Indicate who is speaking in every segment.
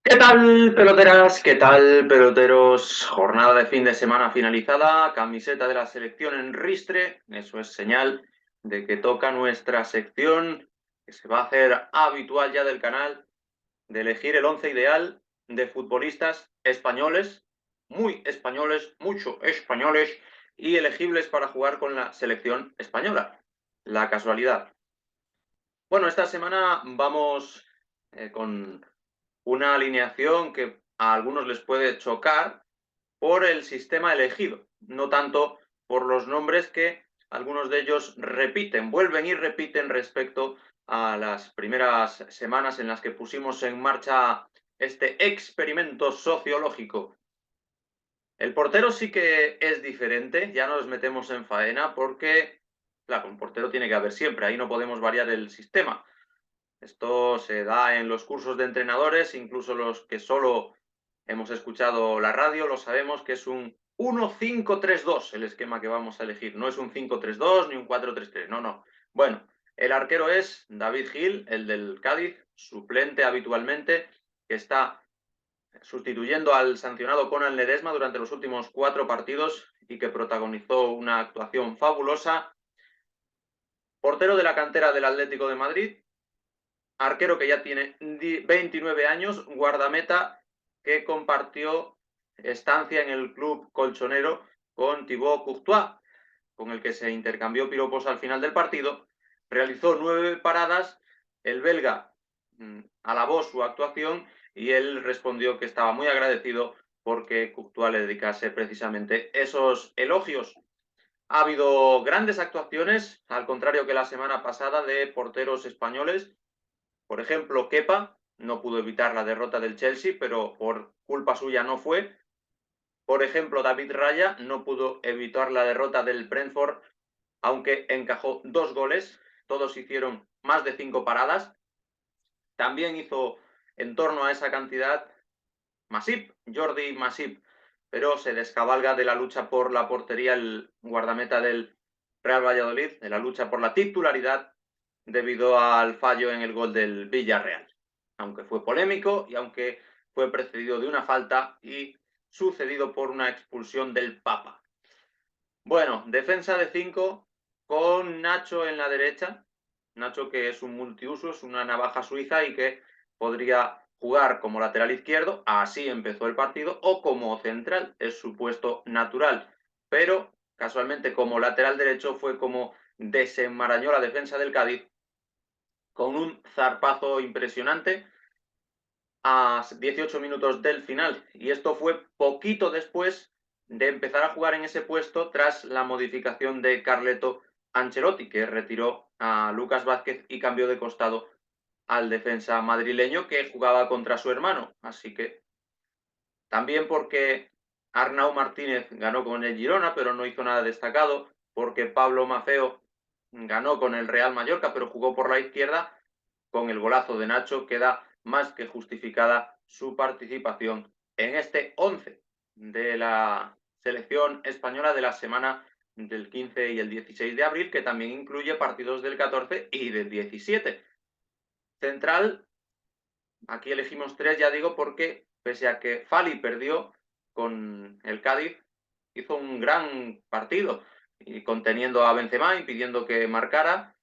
Speaker 1: ¿Qué tal, peloteras? ¿Qué tal, peloteros? Jornada de fin de semana finalizada, camiseta de la selección en ristre. Eso es señal de que toca nuestra sección, que se va a hacer habitual ya del canal, de elegir el once ideal de futbolistas españoles, muy españoles, mucho españoles, y elegibles para jugar con la selección española. La casualidad. Bueno, esta semana vamos con una alineación que a algunos les puede chocar por el sistema elegido, no tanto por los nombres que algunos de ellos repiten, vuelven y repiten respecto a las primeras semanas en las que pusimos en marcha este experimento sociológico. El portero sí que es diferente, ya nos metemos en faena porque, claro, un portero tiene que haber siempre, ahí no podemos variar el sistema. Esto se da en los cursos de entrenadores, incluso los que solo hemos escuchado la radio, lo sabemos que es un 1-5-3-2 el esquema que vamos a elegir. No es un 5-3-2 ni un 4-3-3, no, no. Bueno, el arquero es David Gil, el del Cádiz, suplente habitualmente, que está sustituyendo al sancionado Conan Ledesma durante los últimos 4 partidos y que protagonizó una actuación fabulosa. Portero de la cantera del Atlético de Madrid, arquero que ya tiene 29 años, guardameta que compartió estancia en el club colchonero con Thibaut Courtois, con el que se intercambió piropos al final del partido. Realizó 9 paradas, el belga alabó su actuación y él respondió que estaba muy agradecido porque Courtois le dedicase precisamente esos elogios. Ha habido grandes actuaciones, al contrario que la semana pasada, de porteros españoles. Por ejemplo, Kepa no pudo evitar la derrota del Chelsea, pero por culpa suya no fue. Por ejemplo, David Raya no pudo evitar la derrota del Brentford, aunque encajó 2 goles. Todos hicieron más de 5 paradas. También hizo en torno a esa cantidad Masip, Jordi Masip, pero se descabalga de la lucha por la portería el guardameta del Real Valladolid, de la lucha por la titularidad debido al fallo en el gol del Villarreal. Aunque fue polémico y aunque fue precedido de una falta y sucedido por una expulsión del Papa. Bueno, defensa de 5 con Nacho en la derecha. Nacho, que es un multiuso, es una navaja suiza y que podría jugar como lateral izquierdo, así empezó el partido, o como central, es su puesto natural. Pero casualmente como lateral derecho fue como desenmarañó la defensa del Cádiz con un zarpazo impresionante a 18 minutos del final. Y esto fue poquito después de empezar a jugar en ese puesto tras la modificación de Carleto Ancelotti, que retiró a Lucas Vázquez y cambió de costado al defensa madrileño que jugaba contra su hermano. Así que también porque Arnau Martínez ganó con el Girona, pero no hizo nada destacado, porque Pablo Mafeo ganó con el Real Mallorca, pero jugó por la izquierda. Con el golazo de Nacho queda más que justificada su participación en este 11 de la selección española de la semana del 15 y el 16 de abril, que también incluye partidos del 14 y del 17. Central, aquí elegimos 3, ya digo, porque pese a que Fali perdió con el Cádiz, hizo un gran partido, y conteniendo a Benzema, impidiendo que marcara.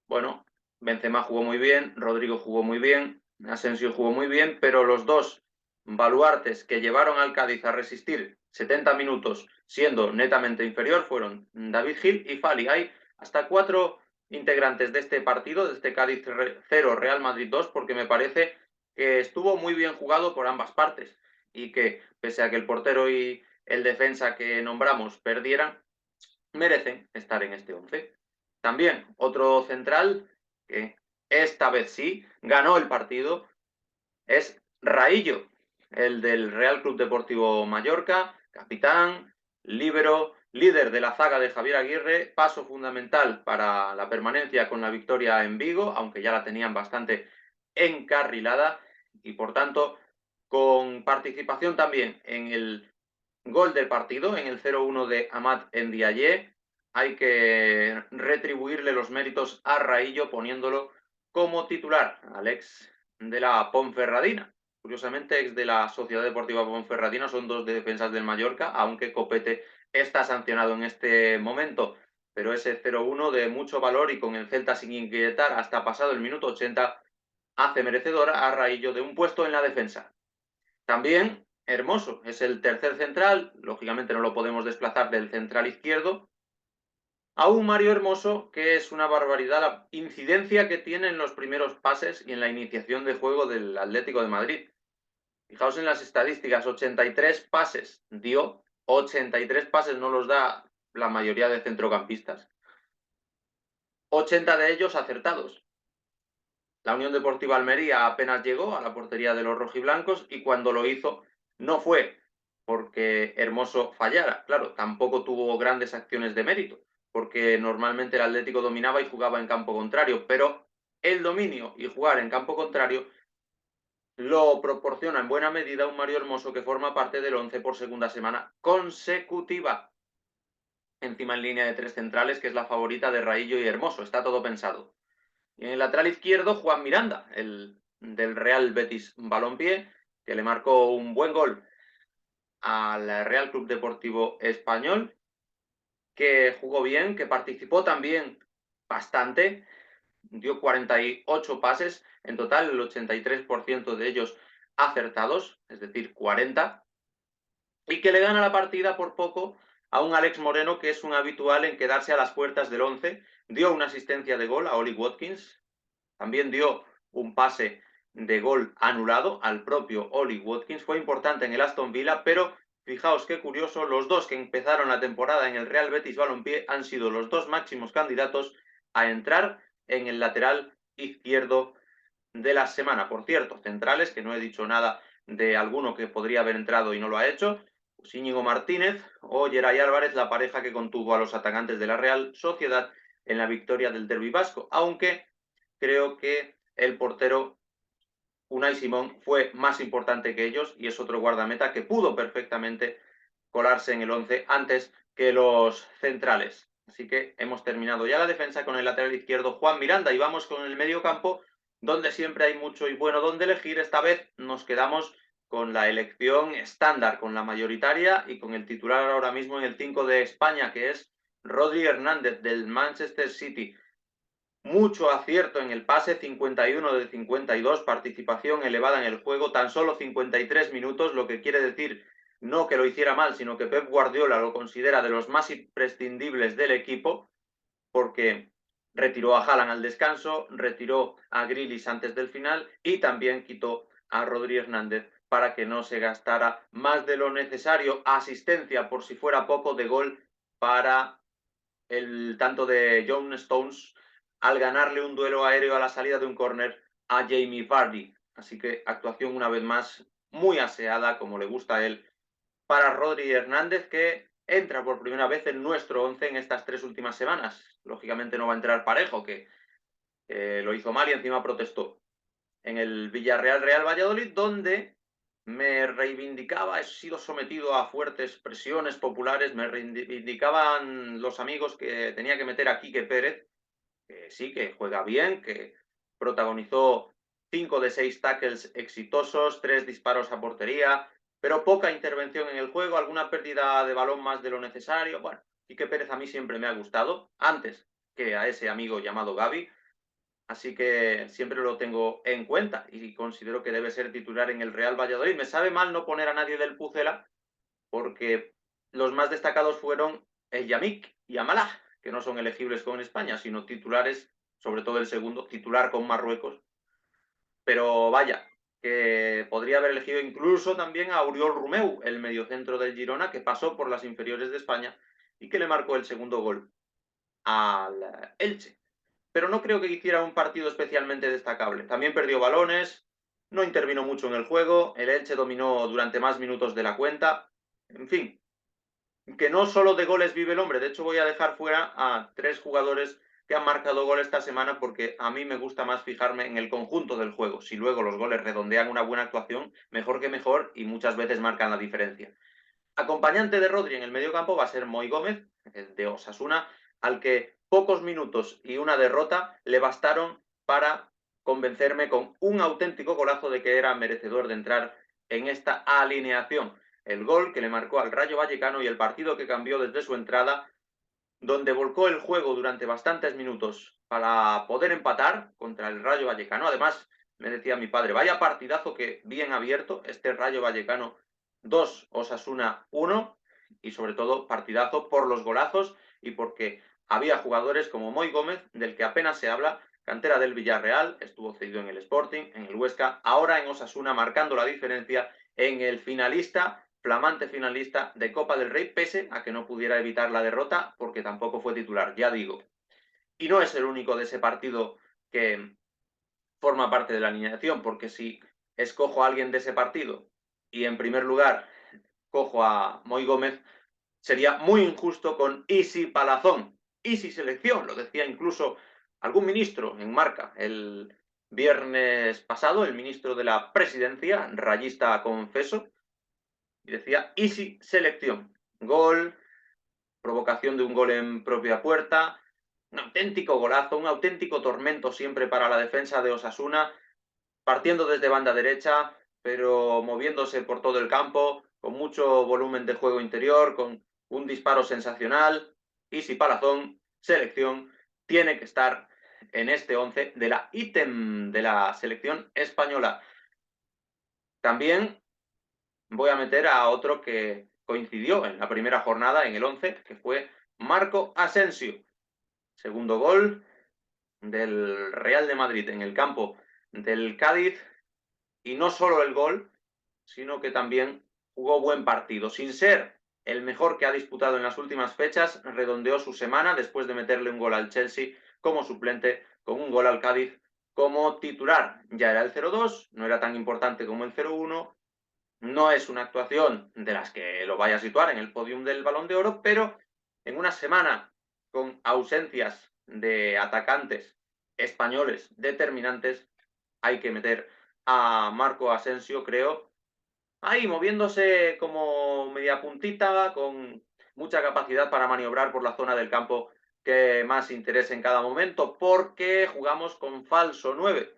Speaker 1: Bueno, Benzema jugó muy bien, Rodrigo jugó muy bien, Asensio jugó muy bien, pero los dos baluartes que llevaron al Cádiz a resistir 70 minutos siendo netamente inferior fueron David Gil y Fali. Hay hasta 4 integrantes de este partido, de este Cádiz 0, Real Madrid 2, porque me parece que estuvo muy bien jugado por ambas partes y que pese a que el portero y el defensa que nombramos perdieran, merecen estar en este 11. También otro central que esta vez sí ganó el partido es Raillo, el del Real Club Deportivo Mallorca, capitán, líbero, líder de la zaga de Javier Aguirre, paso fundamental para la permanencia con la victoria en Vigo, aunque ya la tenían bastante encarrilada y por tanto con participación también en el gol del partido, en el 0-1 de Amat Ndiaye. Hay que retribuirle los méritos a Raillo poniéndolo como titular, Alex de la Ponferradina. curiosamente ex de la Sociedad Deportiva Ponferradina, son dos defensas del Mallorca, aunque Copete está sancionado en este momento. Pero ese 0-1 de mucho valor y con el Celta sin inquietar hasta pasado el minuto 80 hace merecedor a Raillo de un puesto en la defensa. También Hermoso es el tercer central, lógicamente no lo podemos desplazar del central izquierdo, a un Mario Hermoso que es una barbaridad la incidencia que tiene en los primeros pases y en la iniciación de juego del Atlético de Madrid. Fijaos en las estadísticas, 83 pases dio, 83 pases no los da la mayoría de centrocampistas, 80 de ellos acertados. La Unión Deportiva Almería apenas llegó a la portería de los rojiblancos y cuando lo hizo no fue porque Hermoso fallara. Claro, tampoco tuvo grandes acciones de mérito, porque normalmente el Atlético dominaba y jugaba en campo contrario, pero el dominio y jugar en campo contrario lo proporciona en buena medida un Mario Hermoso que forma parte del 11 por segunda semana consecutiva. Encima en línea de tres centrales, que es la favorita de Raillo y Hermoso. Está todo pensado. Y en el lateral izquierdo, Juan Miranda, el del Real Betis Balompié, que le marcó un buen gol al Real Club Deportivo Español, que jugó bien, que participó también bastante, dio 48 pases, en total el 83% de ellos acertados, es decir, 40, y que le gana la partida por poco a un Alex Moreno que es un habitual en quedarse a las puertas del 11, dio una asistencia de gol a Oli Watkins, también dio un pase de gol anulado al propio Oli Watkins. Fue importante en el Aston Villa, pero fijaos qué curioso, los dos que empezaron la temporada en el Real Betis Balompié han sido los dos máximos candidatos a entrar en el lateral izquierdo de la semana. Por cierto, centrales, que no he dicho nada de alguno que podría haber entrado y no lo ha hecho, pues Íñigo Martínez o Geray Álvarez, la pareja que contuvo a los atacantes de la Real Sociedad en la victoria del Derbi vasco, aunque creo que el portero Unai Simón fue más importante que ellos y es otro guardameta que pudo perfectamente colarse en el 11 antes que los centrales. Así que hemos terminado ya la defensa con el lateral izquierdo Juan Miranda y vamos con el medio campo donde siempre hay mucho y bueno donde elegir. Esta vez nos quedamos con la elección estándar, con la mayoritaria y con el titular ahora mismo en el 5 de España, que es Rodri Hernández del Manchester City. Mucho acierto en el pase, 51 de 52, participación elevada en el juego, tan solo 53 minutos, lo que quiere decir no que lo hiciera mal, sino que Pep Guardiola lo considera de los más imprescindibles del equipo, porque retiró a Haaland al descanso, retiró a Grealish antes del final y también quitó a Rodri Hernández para que no se gastara más de lo necesario. Asistencia, por si fuera poco, de gol para el tanto de John Stones al ganarle un duelo aéreo a la salida de un córner a Jamie Vardy. Así que actuación una vez más muy aseada, como le gusta a él, para Rodri Hernández, que entra por primera vez en nuestro 11 en estas 3 últimas semanas. Lógicamente no va a entrar Parejo, que lo hizo mal y encima protestó. En el Villarreal Real Valladolid, donde me reivindicaba, he sido sometido a fuertes presiones populares, me reivindicaban los amigos que tenía que meter a Quique Pérez, que sí, que juega bien, que protagonizó 5 de 6 tackles exitosos, 3 disparos a portería, pero poca intervención en el juego, alguna pérdida de balón más de lo necesario. Bueno, Quique Pérez a mí siempre me ha gustado, antes que a ese amigo llamado Gaby, así que siempre lo tengo en cuenta y considero que debe ser titular en el Real Valladolid. Me sabe mal no poner a nadie del Pucela porque los más destacados fueron el Yamik y Amalá, que no son elegibles con España, sino titulares, sobre todo el segundo, titular con Marruecos. Pero vaya, que podría haber elegido incluso también a Oriol Romeu, el mediocentro del Girona, que pasó por las inferiores de España y que le marcó el segundo gol al Elche, pero no creo que hiciera un partido especialmente destacable. También perdió balones, no intervino mucho en el juego, el Elche dominó durante más minutos de la cuenta. En fin, que no solo de goles vive el hombre. De hecho, voy a dejar fuera a 3 jugadores que han marcado gol esta semana porque a mí me gusta más fijarme en el conjunto del juego. Si luego los goles redondean una buena actuación, mejor que mejor y muchas veces marcan la diferencia. Acompañante de Rodri en el medio campo va a ser Moi Gómez, de Osasuna, al que pocos minutos y una derrota le bastaron para convencerme con un auténtico golazo de que era merecedor de entrar en esta alineación. El gol que le marcó al Rayo Vallecano y el partido que cambió desde su entrada, donde volcó el juego durante bastantes minutos para poder empatar contra el Rayo Vallecano. Además, me decía mi padre, vaya partidazo que bien abierto, este Rayo Vallecano 2, Osasuna 1, y sobre todo partidazo por los golazos y porque había jugadores como Moi Gómez, del que apenas se habla, cantera del Villarreal, estuvo cedido en el Sporting, en el Huesca, ahora en Osasuna, marcando la diferencia en el finalista, flamante finalista de Copa del Rey, pese a que no pudiera evitar la derrota porque tampoco fue titular, ya digo. Y no es el único de ese partido que forma parte de la alineación, porque si escojo a alguien de ese partido y en primer lugar cojo a Moi Gómez, sería muy injusto con Isi Palazón. Isi selección, lo decía incluso algún ministro en Marca el viernes pasado, el ministro de la Presidencia, rayista confeso, y decía Isi selección. Gol, provocación de un gol en propia puerta, un auténtico golazo, un auténtico tormento siempre para la defensa de Osasuna, partiendo desde banda derecha, pero moviéndose por todo el campo, con mucho volumen de juego interior, con un disparo sensacional. Isi Palazón, selección, tiene que estar en este 11 de la ítem de la selección española. También voy a meter a otro que coincidió en la primera jornada, en el 11, que fue Marco Asensio. Segundo gol del Real de Madrid en el campo del Cádiz. Y no solo el gol, sino que también jugó buen partido. Sin ser el mejor que ha disputado en las últimas fechas, redondeó su semana después de meterle un gol al Chelsea como suplente, con un gol al Cádiz como titular. Ya era el 0-2, no era tan importante como el 0-1, no es una actuación de las que lo vaya a situar en el podium del Balón de Oro, pero en una semana con ausencias de atacantes españoles determinantes, hay que meter a Marco Asensio, creo, ahí moviéndose como media puntita, con mucha capacidad para maniobrar por la zona del campo que más interese en cada momento, porque jugamos con falso 9.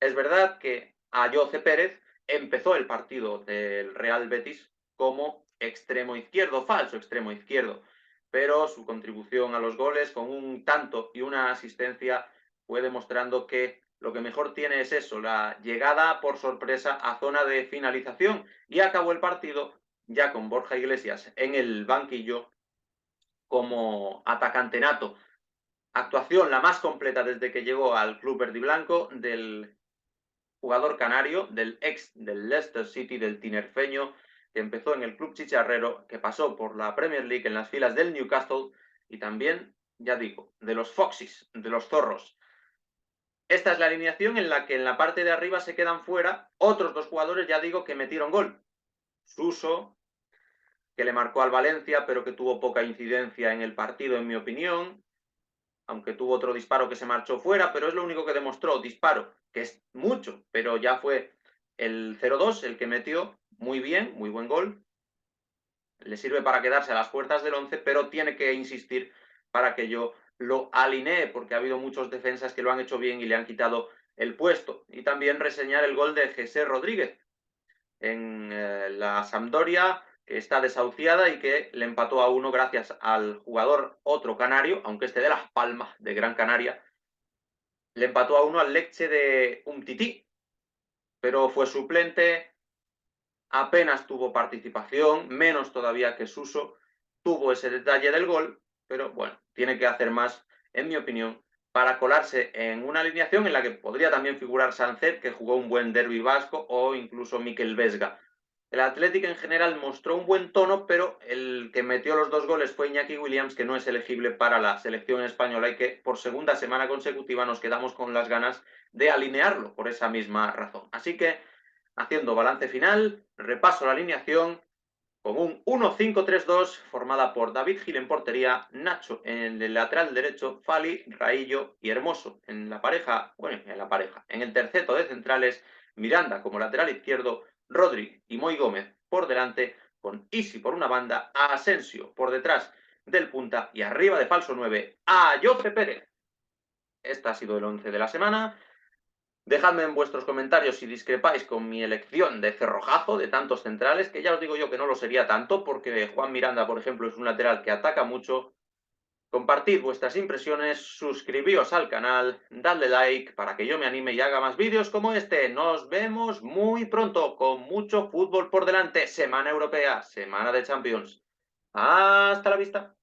Speaker 1: Es verdad que Ayoce Pérez empezó el partido del Real Betis como extremo izquierdo, falso extremo izquierdo, pero su contribución a los goles con un tanto y una asistencia fue demostrando que lo que mejor tiene es eso, la llegada por sorpresa a zona de finalización, y acabó el partido ya con Borja Iglesias en el banquillo como atacante nato. Actuación la más completa desde que llegó al club verde y blanco del jugador canario, del ex del Leicester City, del tinerfeño, que empezó en el club chicharrero, que pasó por la Premier League en las filas del Newcastle y también, ya digo, de los Foxes, de los Zorros. Esta es la alineación en la que en la parte de arriba se quedan fuera otros dos jugadores, ya digo, que metieron gol. Suso, que le marcó al Valencia, pero que tuvo poca incidencia en el partido, en mi opinión, aunque tuvo otro disparo que se marchó fuera, pero es lo único que demostró, disparo, que es mucho, pero ya fue el 0-2 el que metió, muy bien, muy buen gol, le sirve para quedarse a las puertas del 11, pero tiene que insistir para que yo lo alinee, porque ha habido muchos defensas que lo han hecho bien y le han quitado el puesto. Y también reseñar el gol de José Rodríguez en la Sampdoria, que está desahuciada y que le empató a 1 gracias al jugador otro canario, aunque esté de Las Palmas, de Gran Canaria, le empató a 1 al Lecce de Umtiti, pero fue suplente, apenas tuvo participación, menos todavía que Suso, tuvo ese detalle del gol, pero bueno, tiene que hacer más, en mi opinión, para colarse en una alineación en la que podría también figurar Sancet, que jugó un buen derbi vasco, o incluso Mikel Vesga. El Athletic en general mostró un buen tono, pero el que metió los dos goles fue Iñaki Williams, que no es elegible para la selección española y que por segunda semana consecutiva nos quedamos con las ganas de alinearlo por esa misma razón. Así que, haciendo balance final, repaso la alineación con un 1-5-3-2 formada por David Gil en portería, Nacho en el lateral derecho, Fali, Raillo y Hermoso en la pareja, en el terceto de centrales, Miranda como lateral izquierdo, Rodri y Moi Gómez por delante, con Isi por una banda, a Asensio por detrás del punta y arriba de falso 9 a Ayoce Pérez. Este ha sido el 11 de la semana. Dejadme en vuestros comentarios si discrepáis con mi elección de Cerrojazo, de tantos centrales, que ya os digo yo que no lo sería tanto, porque Juan Miranda, por ejemplo, es un lateral que ataca mucho. Compartid vuestras impresiones, suscribíos al canal, dadle like para que yo me anime y haga más vídeos como este. Nos vemos muy pronto, con mucho fútbol por delante. Semana europea, semana de Champions. Hasta la vista.